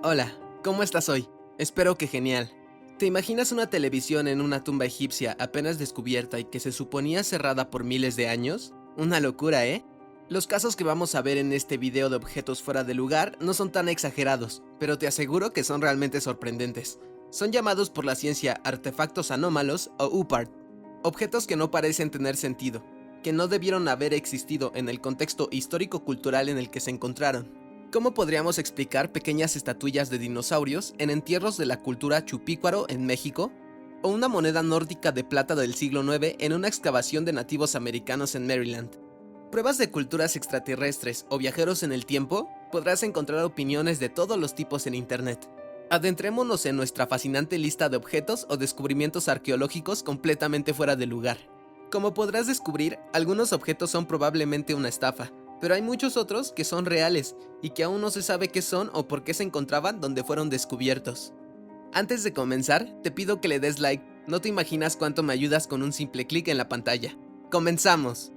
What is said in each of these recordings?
Hola, ¿cómo estás hoy? Espero que genial. ¿Te imaginas una televisión en una tumba egipcia apenas descubierta y que se suponía cerrada por miles de años? Una locura, ¿eh? Los casos que vamos a ver en este video de objetos fuera de lugar no son tan exagerados, pero te aseguro que son realmente sorprendentes. Son llamados por la ciencia artefactos anómalos o UPART, objetos que no parecen tener sentido, que no debieron haber existido en el contexto histórico-cultural en el que se encontraron. ¿Cómo podríamos explicar pequeñas estatuillas de dinosaurios en entierros de la cultura chupícuaro en México? ¿O una moneda nórdica de plata del siglo IX en una excavación de nativos americanos en Maryland? ¿Pruebas de culturas extraterrestres o viajeros en el tiempo? Podrás encontrar opiniones de todos los tipos en internet. Adentrémonos en nuestra fascinante lista de objetos o descubrimientos arqueológicos completamente fuera de lugar. Como podrás descubrir, algunos objetos son probablemente una estafa, pero hay muchos otros que son reales y que aún no se sabe qué son o por qué se encontraban donde fueron descubiertos. Antes de comenzar, te pido que le des like, no te imaginas cuánto me ayudas con un simple clic en la pantalla. ¡Comenzamos!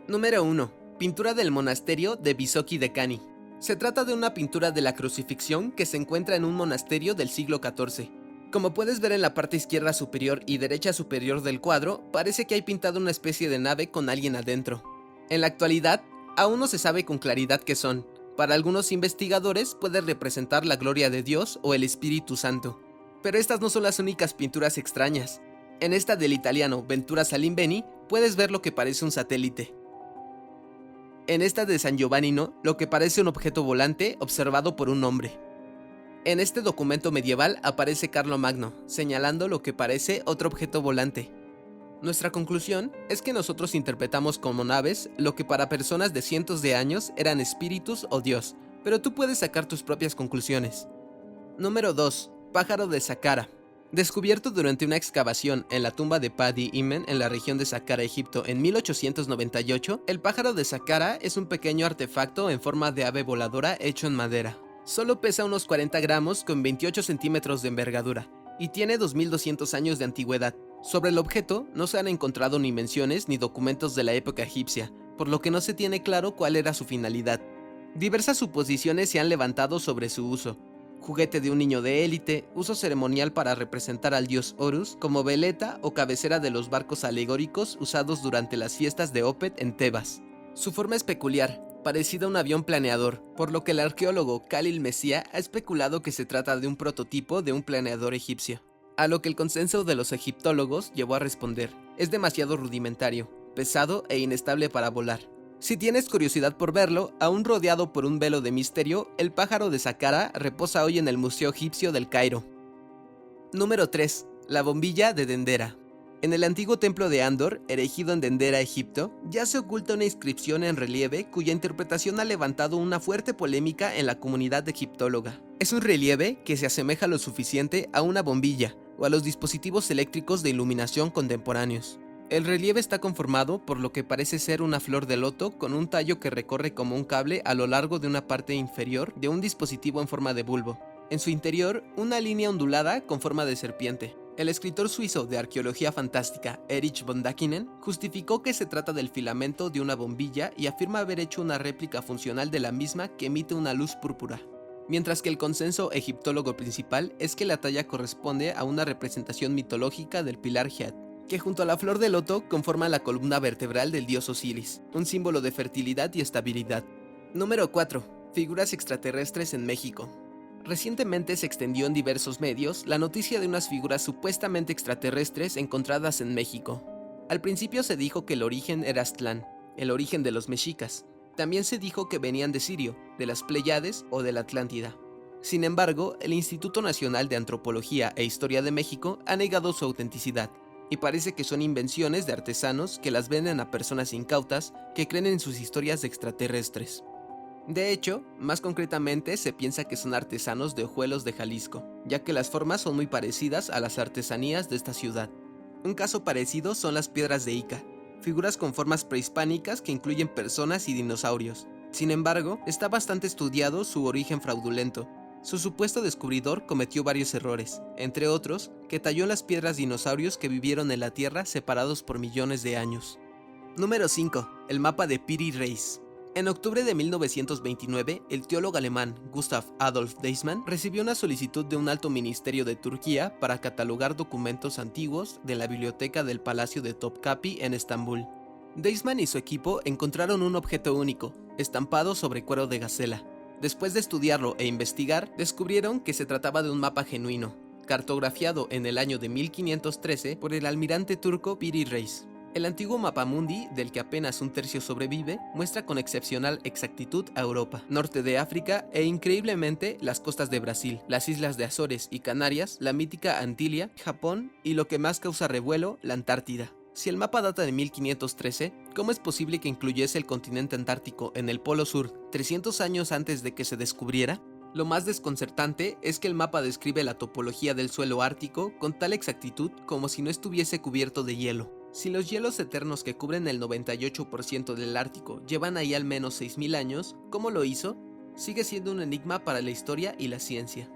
Número 1. Pintura del monasterio de Bisoki de Cani. Se trata de una pintura de la crucifixión que se encuentra en un monasterio del siglo XIV. Como puedes ver en la parte izquierda superior y derecha superior del cuadro, parece que hay pintado una especie de nave con alguien adentro. En la actualidad, aún no se sabe con claridad qué son. Para algunos investigadores puede representar la gloria de Dios o el Espíritu Santo. Pero estas no son las únicas pinturas extrañas. En esta del italiano Ventura Salimbeni puedes ver lo que parece un satélite. En esta de San Giovannino, lo que parece un objeto volante observado por un hombre. En este documento medieval aparece Carlomagno, señalando lo que parece otro objeto volante. Nuestra conclusión es que nosotros interpretamos como naves lo que para personas de cientos de años eran espíritus o Dios, pero tú puedes sacar tus propias conclusiones. Número 2. Pájaro de Saqqara. Descubierto durante una excavación en la tumba de Padi Imen en la región de Saqqara, Egipto, en 1898, el pájaro de Saqqara es un pequeño artefacto en forma de ave voladora hecho en madera. Solo pesa unos 40 gramos con 28 centímetros de envergadura y tiene 2200 años de antigüedad. Sobre el objeto no se han encontrado ni menciones ni documentos de la época egipcia, por lo que no se tiene claro cuál era su finalidad. Diversas suposiciones se han levantado sobre su uso. Juguete de un niño de élite, uso ceremonial para representar al dios Horus, como veleta o cabecera de los barcos alegóricos usados durante las fiestas de Opet en Tebas. Su forma es peculiar, parecida a un avión planeador, por lo que el arqueólogo Khalil Messia ha especulado que se trata de un prototipo de un planeador egipcio. A lo que el consenso de los egiptólogos llevó a responder: es demasiado rudimentario, pesado e inestable para volar. Si tienes curiosidad por verlo, aún rodeado por un velo de misterio, el pájaro de Saqqara reposa hoy en el Museo Egipcio del Cairo. Número 3. La bombilla de Dendera. En el antiguo templo de Andor, erigido en Dendera, Egipto, ya se oculta una inscripción en relieve cuya interpretación ha levantado una fuerte polémica en la comunidad egiptóloga. Es un relieve que se asemeja lo suficiente a una bombilla o a los dispositivos eléctricos de iluminación contemporáneos. El relieve está conformado por lo que parece ser una flor de loto con un tallo que recorre como un cable a lo largo de una parte inferior de un dispositivo en forma de bulbo. En su interior, una línea ondulada con forma de serpiente. El escritor suizo de arqueología fantástica, Erich von Däniken, justificó que se trata del filamento de una bombilla y afirma haber hecho una réplica funcional de la misma que emite una luz púrpura. Mientras que el consenso egiptólogo principal es que la talla corresponde a una representación mitológica del pilar Head, que junto a la flor de loto conforma la columna vertebral del dios Osiris, un símbolo de fertilidad y estabilidad. Número 4. Figuras extraterrestres en México. Recientemente se extendió en diversos medios la noticia de unas figuras supuestamente extraterrestres encontradas en México. Al principio se dijo que el origen era Aztlán, el origen de los mexicas. También se dijo que venían de Sirio, de las Pléyades o de la Atlántida. Sin embargo, el Instituto Nacional de Antropología e Historia de México ha negado su autenticidad, y parece que son invenciones de artesanos que las venden a personas incautas que creen en sus historias de extraterrestres. De hecho, más concretamente se piensa que son artesanos de Ojuelos de Jalisco, ya que las formas son muy parecidas a las artesanías de esta ciudad. Un caso parecido son las piedras de Ica, figuras con formas prehispánicas que incluyen personas y dinosaurios. Sin embargo, está bastante estudiado su origen fraudulento. Su supuesto descubridor cometió varios errores, entre otros, que talló las piedras dinosaurios que vivieron en la Tierra separados por millones de años. Número 5. El mapa de Piri Reis. En octubre de 1929, el teólogo alemán Gustav Adolf Deismann recibió una solicitud de un alto ministerio de Turquía para catalogar documentos antiguos de la biblioteca del Palacio de Topkapi en Estambul. Deismann y su equipo encontraron un objeto único, estampado sobre cuero de gacela. Después de estudiarlo e investigar, descubrieron que se trataba de un mapa genuino, cartografiado en el año de 1513 por el almirante turco Piri Reis. El antiguo mapamundi, del que apenas un tercio sobrevive, muestra con excepcional exactitud a Europa, norte de África e increíblemente las costas de Brasil, las islas de Azores y Canarias, la mítica Antilia, Japón y lo que más causa revuelo, la Antártida. Si el mapa data de 1513, ¿cómo es posible que incluyese el continente antártico en el Polo Sur 300 años antes de que se descubriera? Lo más desconcertante es que el mapa describe la topología del suelo ártico con tal exactitud como si no estuviese cubierto de hielo. Si los hielos eternos que cubren el 98% del Ártico llevan ahí al menos 6000 años, ¿cómo lo hizo? Sigue siendo un enigma para la historia y la ciencia.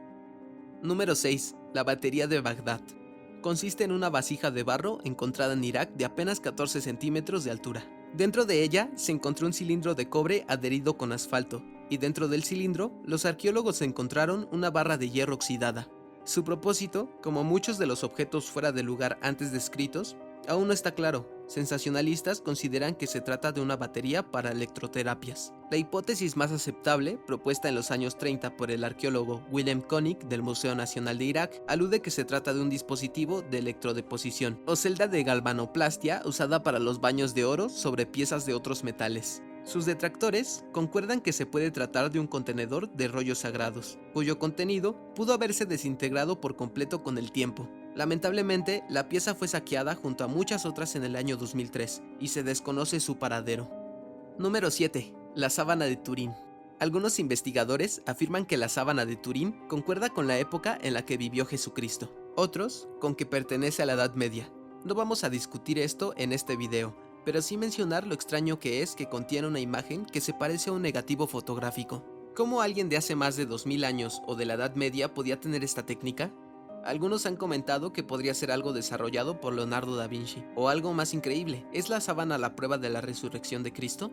Número 6. La batería de Bagdad. Consiste en una vasija de barro encontrada en Irak de apenas 14 centímetros de altura. Dentro de ella se encontró un cilindro de cobre adherido con asfalto, y dentro del cilindro los arqueólogos encontraron una barra de hierro oxidada. Su propósito, como muchos de los objetos fuera de lugar antes descritos, aún no está claro. Sensacionalistas consideran que se trata de una batería para electroterapias. La hipótesis más aceptable, propuesta en los años 30 por el arqueólogo Willem Konig del Museo Nacional de Irak, alude que se trata de un dispositivo de electrodeposición o celda de galvanoplastia usada para los baños de oro sobre piezas de otros metales. Sus detractores concuerdan que se puede tratar de un contenedor de rollos sagrados, cuyo contenido pudo haberse desintegrado por completo con el tiempo. Lamentablemente, la pieza fue saqueada junto a muchas otras en el año 2003 y se desconoce su paradero. Número 7. La sábana de Turín. Algunos investigadores afirman que la sábana de Turín concuerda con la época en la que vivió Jesucristo. Otros, con que pertenece a la Edad Media. No vamos a discutir esto en este video, pero sí mencionar lo extraño que es que contiene una imagen que se parece a un negativo fotográfico. ¿Cómo alguien de hace más de 2000 años o de la Edad Media podía tener esta técnica? Algunos han comentado que podría ser algo desarrollado por Leonardo da Vinci, o algo más increíble, ¿es la sábana la prueba de la resurrección de Cristo?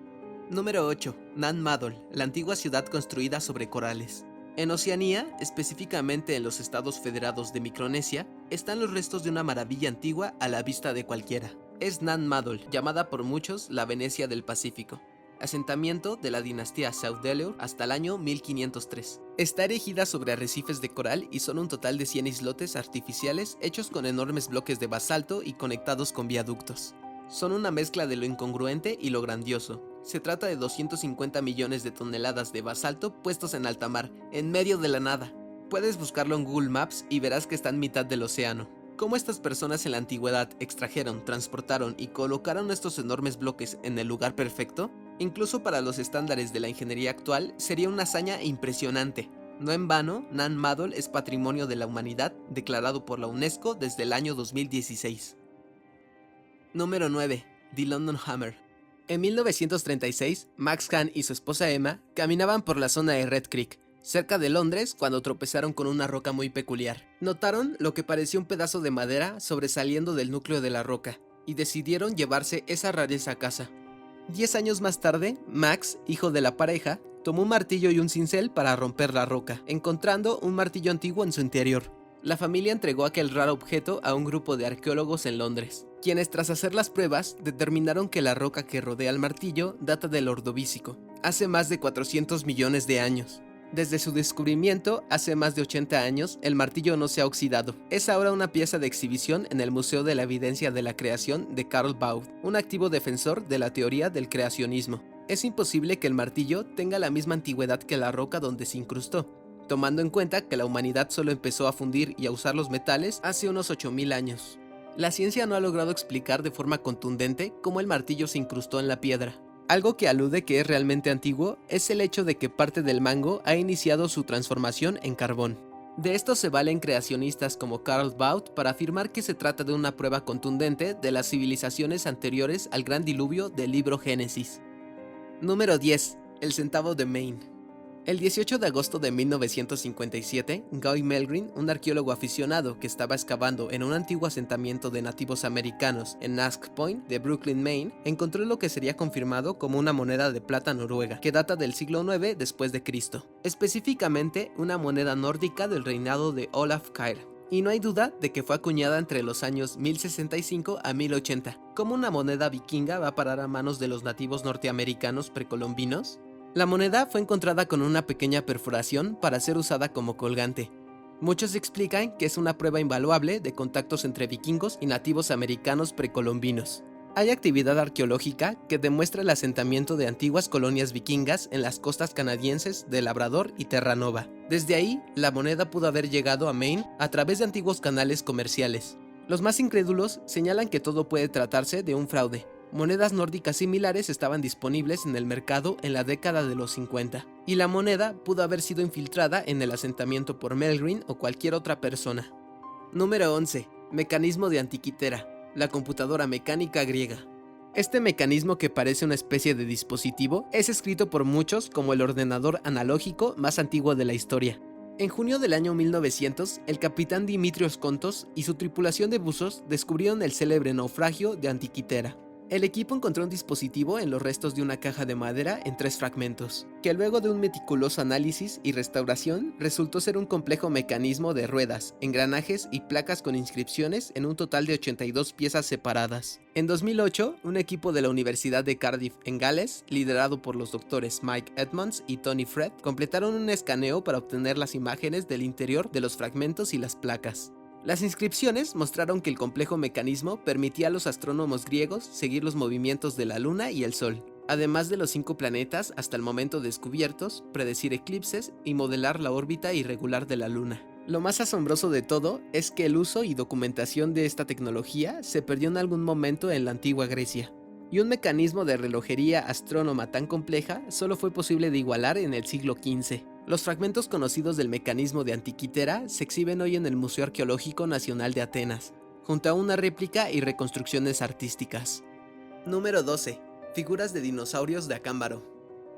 Número 8. Nan Madol, la antigua ciudad construida sobre corales. En Oceanía, específicamente en los Estados Federados de Micronesia, están los restos de una maravilla antigua a la vista de cualquiera. Es Nan Madol, llamada por muchos la Venecia del Pacífico, asentamiento de la dinastía Saudeleur hasta el año 1503. Está erigida sobre arrecifes de coral y son un total de 100 islotes artificiales hechos con enormes bloques de basalto y conectados con viaductos. Son una mezcla de lo incongruente y lo grandioso. Se trata de 250 millones de toneladas de basalto puestos en alta mar, en medio de la nada. Puedes buscarlo en Google Maps y verás que está en mitad del océano. ¿Cómo estas personas en la antigüedad extrajeron, transportaron y colocaron estos enormes bloques en el lugar perfecto? Incluso para los estándares de la ingeniería actual sería una hazaña impresionante. No en vano, Nan Madol es Patrimonio de la Humanidad declarado por la UNESCO desde el año 2016. Número 9. The London Hammer. En 1936, Max Hahn y su esposa Emma caminaban por la zona de Red Creek, cerca de Londres, cuando tropezaron con una roca muy peculiar. Notaron lo que parecía un pedazo de madera sobresaliendo del núcleo de la roca, y decidieron llevarse esa rareza a casa. 10 años más tarde, Max, hijo de la pareja, tomó un martillo y un cincel para romper la roca, encontrando un martillo antiguo en su interior. La familia entregó aquel raro objeto a un grupo de arqueólogos en Londres, quienes tras hacer las pruebas determinaron que la roca que rodea el martillo data del Ordovícico, hace más de 400 millones de años. Desde su descubrimiento, hace más de 80 años, el martillo no se ha oxidado. Es ahora una pieza de exhibición en el Museo de la Evidencia de la Creación de Karl Baud, un activo defensor de la teoría del creacionismo. Es imposible que el martillo tenga la misma antigüedad que la roca donde se incrustó, tomando en cuenta que la humanidad solo empezó a fundir y a usar los metales hace unos 8000 años. La ciencia no ha logrado explicar de forma contundente cómo el martillo se incrustó en la piedra. Algo que alude que es realmente antiguo es el hecho de que parte del mango ha iniciado su transformación en carbón. De esto se valen creacionistas como Karl Baud para afirmar que se trata de una prueba contundente de las civilizaciones anteriores al gran diluvio del libro Génesis. Número 10. El centavo de Maine. El 18 de agosto de 1957, Guy Melgreen, un arqueólogo aficionado que estaba excavando en un antiguo asentamiento de nativos americanos en Nask Point de Brooklyn, Maine, encontró lo que sería confirmado como una moneda de plata noruega, que data del siglo IX después de Cristo, específicamente una moneda nórdica del reinado de Olaf Kyrre. Y no hay duda de que fue acuñada entre los años 1065 a 1080. ¿Cómo una moneda vikinga va a parar a manos de los nativos norteamericanos precolombinos? La moneda fue encontrada con una pequeña perforación para ser usada como colgante. Muchos explican que es una prueba invaluable de contactos entre vikingos y nativos americanos precolombinos. Hay actividad arqueológica que demuestra el asentamiento de antiguas colonias vikingas en las costas canadienses de Labrador y Terranova. Desde ahí, la moneda pudo haber llegado a Maine a través de antiguos canales comerciales. Los más incrédulos señalan que todo puede tratarse de un fraude. Monedas nórdicas similares estaban disponibles en el mercado en la década de los 50, y la moneda pudo haber sido infiltrada en el asentamiento por Melgreen o cualquier otra persona. Número 11. Mecanismo de Antiquitera, la computadora mecánica griega. Este mecanismo, que parece una especie de dispositivo, es escrito por muchos como el ordenador analógico más antiguo de la historia. En junio del año 1900, el capitán Dimitrios Kontos y su tripulación de buzos descubrieron el célebre naufragio de Antiquitera. El equipo encontró un dispositivo en los restos de una caja de madera en 3 fragmentos, que luego de un meticuloso análisis y restauración resultó ser un complejo mecanismo de ruedas, engranajes y placas con inscripciones en un total de 82 piezas separadas. En 2008, un equipo de la Universidad de Cardiff en Gales, liderado por los doctores Mike Edmonds y Tony Fred, completaron un escaneo para obtener las imágenes del interior de los fragmentos y las placas. Las inscripciones mostraron que el complejo mecanismo permitía a los astrónomos griegos seguir los movimientos de la Luna y el Sol, además de los 5 planetas hasta el momento descubiertos, predecir eclipses y modelar la órbita irregular de la Luna. Lo más asombroso de todo es que el uso y documentación de esta tecnología se perdió en algún momento en la antigua Grecia, y un mecanismo de relojería astrónoma tan compleja solo fue posible de igualar en el siglo XV. Los fragmentos conocidos del mecanismo de Antiquitera se exhiben hoy en el Museo Arqueológico Nacional de Atenas, junto a una réplica y reconstrucciones artísticas. Número 12. Figuras de dinosaurios de Acámbaro.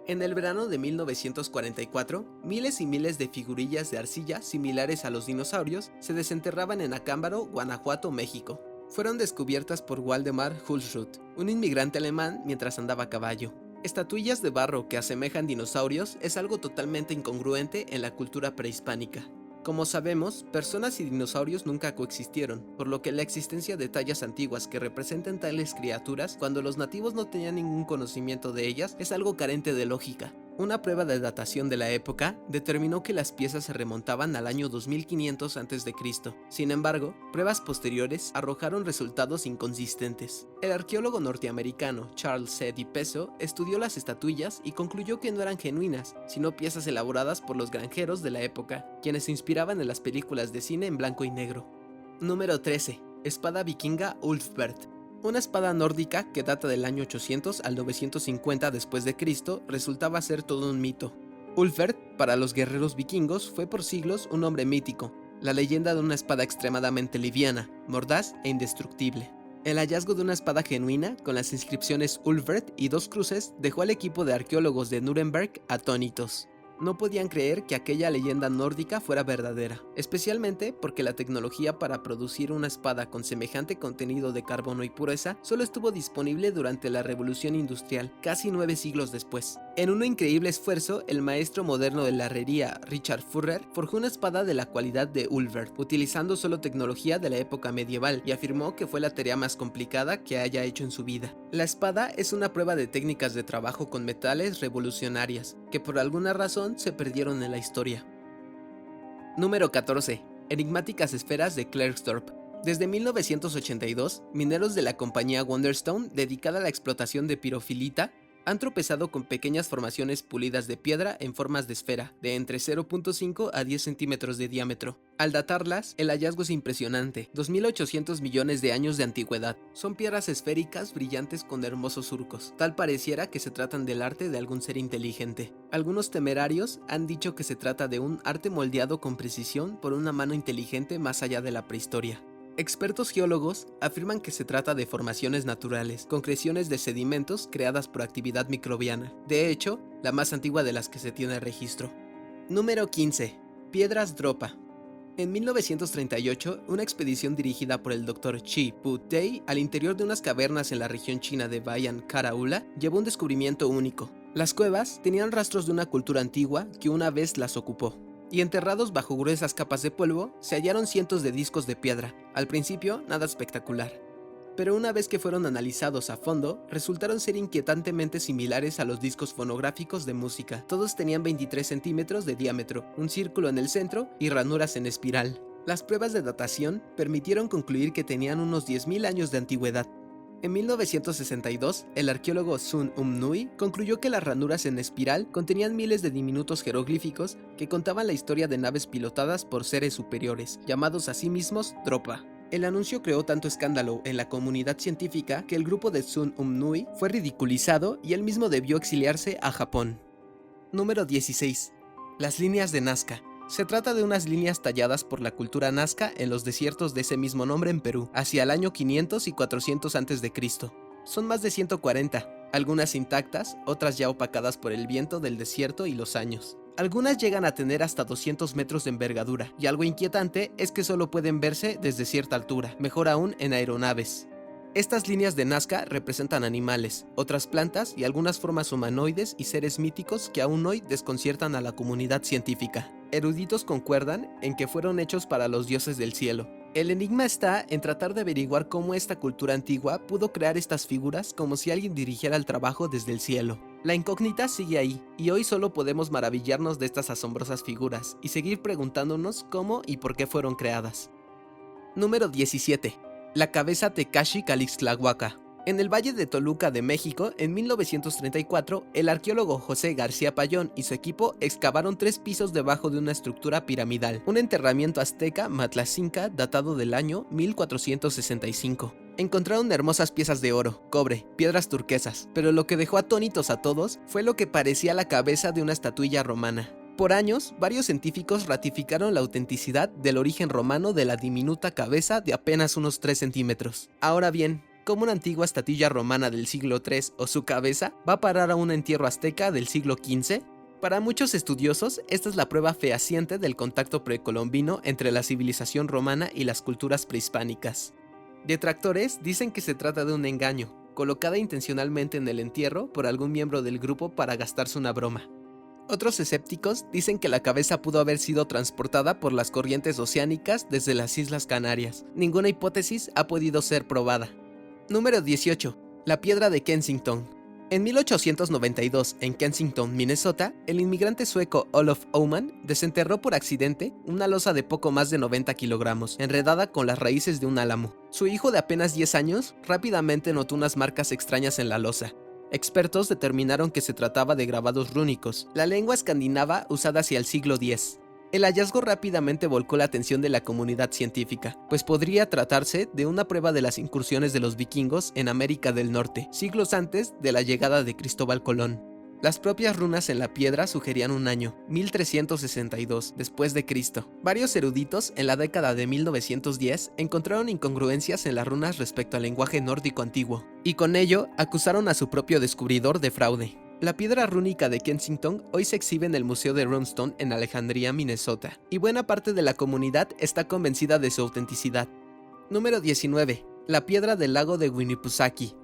En el verano de 1944, miles y miles de figurillas de arcilla similares a los dinosaurios se desenterraban en Acámbaro, Guanajuato, México. Fueron descubiertas por Waldemar Hulsrud, un inmigrante alemán, mientras andaba a caballo. Estatuillas de barro que asemejan dinosaurios es algo totalmente incongruente en la cultura prehispánica. Como sabemos, personas y dinosaurios nunca coexistieron, por lo que la existencia de tallas antiguas que representen tales criaturas cuando los nativos no tenían ningún conocimiento de ellas es algo carente de lógica. Una prueba de datación de la época determinó que las piezas se remontaban al año 2500 a.C. Sin embargo, pruebas posteriores arrojaron resultados inconsistentes. El arqueólogo norteamericano Charles C. Di Peso estudió las estatuillas y concluyó que no eran genuinas, sino piezas elaboradas por los granjeros de la época, quienes se inspiraban en las películas de cine en blanco y negro. Número 13. Espada vikinga Ulfbert. Una espada nórdica que data del año 800 al 950 después de Cristo resultaba ser todo un mito. Ulfbert, para los guerreros vikingos, fue por siglos un hombre mítico, la leyenda de una espada extremadamente liviana, mordaz e indestructible. El hallazgo de una espada genuina con las inscripciones Ulfbert y 2 cruces dejó al equipo de arqueólogos de Nuremberg atónitos. No podían creer que aquella leyenda nórdica fuera verdadera, especialmente porque la tecnología para producir una espada con semejante contenido de carbono y pureza solo estuvo disponible durante la Revolución Industrial, casi 9 siglos después. En un increíble esfuerzo, el maestro moderno de la herrería Richard Furrer forjó una espada de la cualidad de Ulfbert, utilizando solo tecnología de la época medieval, y afirmó que fue la tarea más complicada que haya hecho en su vida. La espada es una prueba de técnicas de trabajo con metales revolucionarias, que por alguna razón se perdieron en la historia. Número 14. Enigmáticas esferas de Klerksdorp. Desde 1982, mineros de la compañía Wonderstone, dedicada a la explotación de pirofilita, han tropezado con pequeñas formaciones pulidas de piedra en formas de esfera, de entre 0.5 a 10 centímetros de diámetro. Al datarlas, el hallazgo es impresionante, 2.800 millones de años de antigüedad. Son piedras esféricas brillantes con hermosos surcos, tal pareciera que se tratan del arte de algún ser inteligente. Algunos temerarios han dicho que se trata de un arte moldeado con precisión por una mano inteligente más allá de la prehistoria. Expertos geólogos afirman que se trata de formaciones naturales, concreciones de sedimentos creadas por actividad microbiana. De hecho, la más antigua de las que se tiene registro. Número 15. Piedras Dropa. En 1938, una expedición dirigida por el Dr. Chi Pu Tei al interior de unas cavernas en la región china de Bayan Karaula llevó un descubrimiento único. Las cuevas tenían rastros de una cultura antigua que una vez las ocupó, y enterrados bajo gruesas capas de polvo se hallaron cientos de discos de piedra. Al principio, nada espectacular, pero una vez que fueron analizados a fondo, resultaron ser inquietantemente similares a los discos fonográficos de música. Todos tenían 23 centímetros de diámetro, un círculo en el centro y ranuras en espiral. Las pruebas de datación permitieron concluir que tenían unos 10.000 años de antigüedad. En 1962, el arqueólogo Sun Nui concluyó que las ranuras en espiral contenían miles de diminutos jeroglíficos que contaban la historia de naves pilotadas por seres superiores, llamados a sí mismos Dropa. El anuncio creó tanto escándalo en la comunidad científica que el grupo de Sun Nui fue ridiculizado y él mismo debió exiliarse a Japón. Número 16. Las líneas de Nazca. Se trata de unas líneas talladas por la cultura nazca en los desiertos de ese mismo nombre en Perú, hacia el año 500 y 400 a.C. Son más de 140, algunas intactas, otras ya opacadas por el viento del desierto y los años. Algunas llegan a tener hasta 200 metros de envergadura, y algo inquietante es que solo pueden verse desde cierta altura, mejor aún en aeronaves. Estas líneas de Nazca representan animales, otras plantas y algunas formas humanoides y seres míticos que aún hoy desconciertan a la comunidad científica. Eruditos concuerdan en que fueron hechos para los dioses del cielo. El enigma está en tratar de averiguar cómo esta cultura antigua pudo crear estas figuras como si alguien dirigiera el trabajo desde el cielo. La incógnita sigue ahí, y hoy solo podemos maravillarnos de estas asombrosas figuras y seguir preguntándonos cómo y por qué fueron creadas. Número 17. La cabeza Tekashi Calixtlahuaca. En el Valle de Toluca de México, en 1934, el arqueólogo José García Payón y su equipo excavaron 3 pisos debajo de una estructura piramidal, un enterramiento azteca matlacinca datado del año 1465. Encontraron hermosas piezas de oro, cobre, piedras turquesas, pero lo que dejó atónitos a todos fue lo que parecía la cabeza de una estatuilla romana. Por años, varios científicos ratificaron la autenticidad del origen romano de la diminuta cabeza de apenas unos 3 centímetros. Ahora bien, ¿cómo una antigua estatuilla romana del siglo III o su cabeza va a parar a un entierro azteca del siglo XV? Para muchos estudiosos, esta es la prueba fehaciente del contacto precolombino entre la civilización romana y las culturas prehispánicas. Detractores dicen que se trata de un engaño, colocada intencionalmente en el entierro por algún miembro del grupo para gastarse una broma. Otros escépticos dicen que la cabeza pudo haber sido transportada por las corrientes oceánicas desde las Islas Canarias. Ninguna hipótesis ha podido ser probada. Número 18. La piedra de Kensington. En 1892, en Kensington, Minnesota, el inmigrante sueco Olof Öhman desenterró por accidente una losa de poco más de 90 kilogramos, enredada con las raíces de un álamo. Su hijo de apenas 10 años rápidamente notó unas marcas extrañas en la losa. Expertos determinaron que se trataba de grabados rúnicos, la lengua escandinava usada hacia el siglo X. El hallazgo rápidamente volcó la atención de la comunidad científica, pues podría tratarse de una prueba de las incursiones de los vikingos en América del Norte, siglos antes de la llegada de Cristóbal Colón. Las propias runas en la piedra sugerían un año, 1362, después de Cristo. Varios eruditos en la década de 1910 encontraron incongruencias en las runas respecto al lenguaje nórdico antiguo, y con ello acusaron a su propio descubridor de fraude. La piedra rúnica de Kensington hoy se exhibe en el Museo de Runestone en Alejandría, Minnesota, y buena parte de la comunidad está convencida de su autenticidad. Número 19. La piedra del lago de Winnipesaukee.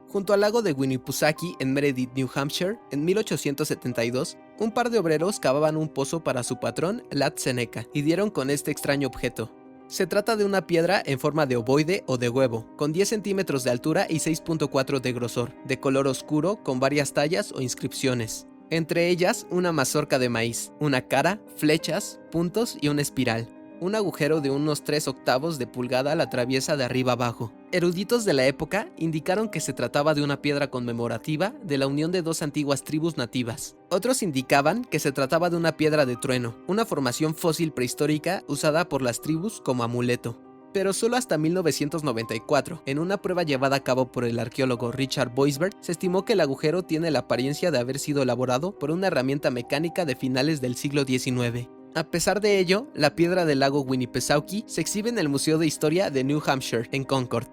Junto al lago de Winnipesaukee en Meredith, New Hampshire, en 1872, un par de obreros cavaban un pozo para su patrón, Lad Seneca, y dieron con este extraño objeto. Se trata de una piedra en forma de ovoide o de huevo, con 10 centímetros de altura y 6.4 de grosor, de color oscuro con varias tallas o inscripciones. Entre ellas, una mazorca de maíz, una cara, flechas, puntos y una espiral. Un agujero de unos 3/8 de pulgada la atraviesa de arriba abajo. Eruditos de la época indicaron que se trataba de una piedra conmemorativa de la unión de 2 antiguas tribus nativas. Otros indicaban que se trataba de una piedra de trueno, una formación fósil prehistórica usada por las tribus como amuleto. Pero solo hasta 1994, en una prueba llevada a cabo por el arqueólogo Richard Boisberg, se estimó que el agujero tiene la apariencia de haber sido elaborado por una herramienta mecánica de finales del siglo XIX. A pesar de ello, la piedra del lago Winnipesaukee se exhibe en el Museo de Historia de New Hampshire, en Concord.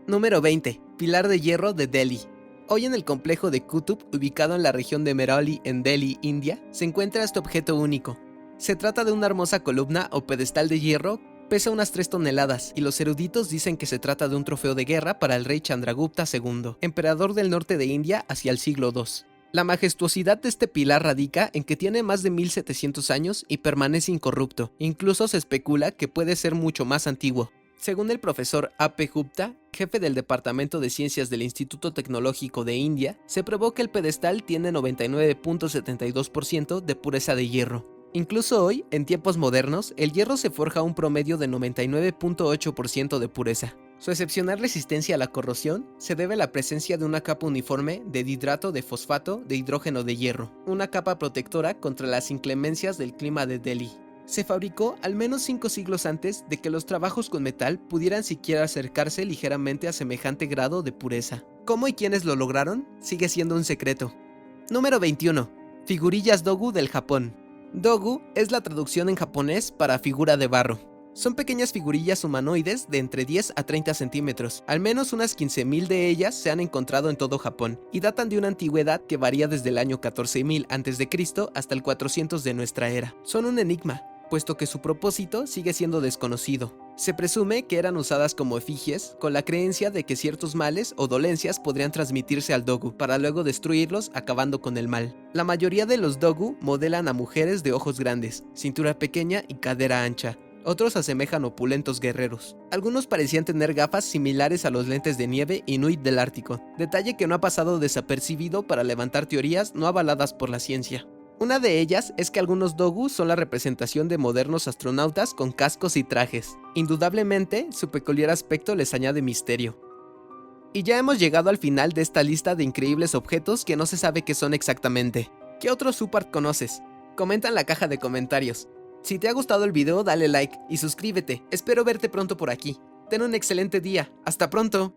Número 20. Pilar de hierro de Delhi. Hoy en el complejo de Qutb, ubicado en la región de Mehrauli en Delhi, India, se encuentra este objeto único. Se trata de una hermosa columna o pedestal de hierro, pesa unas 3 toneladas y los eruditos dicen que se trata de un trofeo de guerra para el rey Chandragupta II, emperador del norte de India hacia el siglo II. La majestuosidad de este pilar radica en que tiene más de 1700 años y permanece incorrupto, incluso se especula que puede ser mucho más antiguo. Según el profesor A.P. Gupta, jefe del Departamento de Ciencias del Instituto Tecnológico de India, se probó que el pedestal tiene 99.72% de pureza de hierro. Incluso hoy, en tiempos modernos, el hierro se forja a un promedio de 99.8% de pureza. Su excepcional resistencia a la corrosión se debe a la presencia de una capa uniforme de dihidrato de fosfato de hidrógeno de hierro, una capa protectora contra las inclemencias del clima de Delhi. Se fabricó al menos 5 siglos antes de que los trabajos con metal pudieran siquiera acercarse ligeramente a semejante grado de pureza. ¿Cómo y quiénes lo lograron? Sigue siendo un secreto. Número 21. Figurillas Dogu del Japón. Dogu es la traducción en japonés para figura de barro. Son pequeñas figurillas humanoides de entre 10 a 30 centímetros. Al menos unas 15.000 de ellas se han encontrado en todo Japón y datan de una antigüedad que varía desde el año 14.000 a.C. hasta el 400 de nuestra era. Son un enigma, puesto que su propósito sigue siendo desconocido. Se presume que eran usadas como efigies, con la creencia de que ciertos males o dolencias podrían transmitirse al dogu, para luego destruirlos acabando con el mal. La mayoría de los dogu modelan a mujeres de ojos grandes, cintura pequeña y cadera ancha. Otros asemejan opulentos guerreros. Algunos parecían tener gafas similares a los lentes de nieve inuit del Ártico, detalle que no ha pasado desapercibido para levantar teorías no avaladas por la ciencia. Una de ellas es que algunos dogu son la representación de modernos astronautas con cascos y trajes. Indudablemente, su peculiar aspecto les añade misterio. Y ya hemos llegado al final de esta lista de increíbles objetos que no se sabe qué son exactamente. ¿Qué otro Supart conoces? Comenta en la caja de comentarios. Si te ha gustado el video, dale like y suscríbete. Espero verte pronto por aquí. Ten un excelente día. ¡Hasta pronto!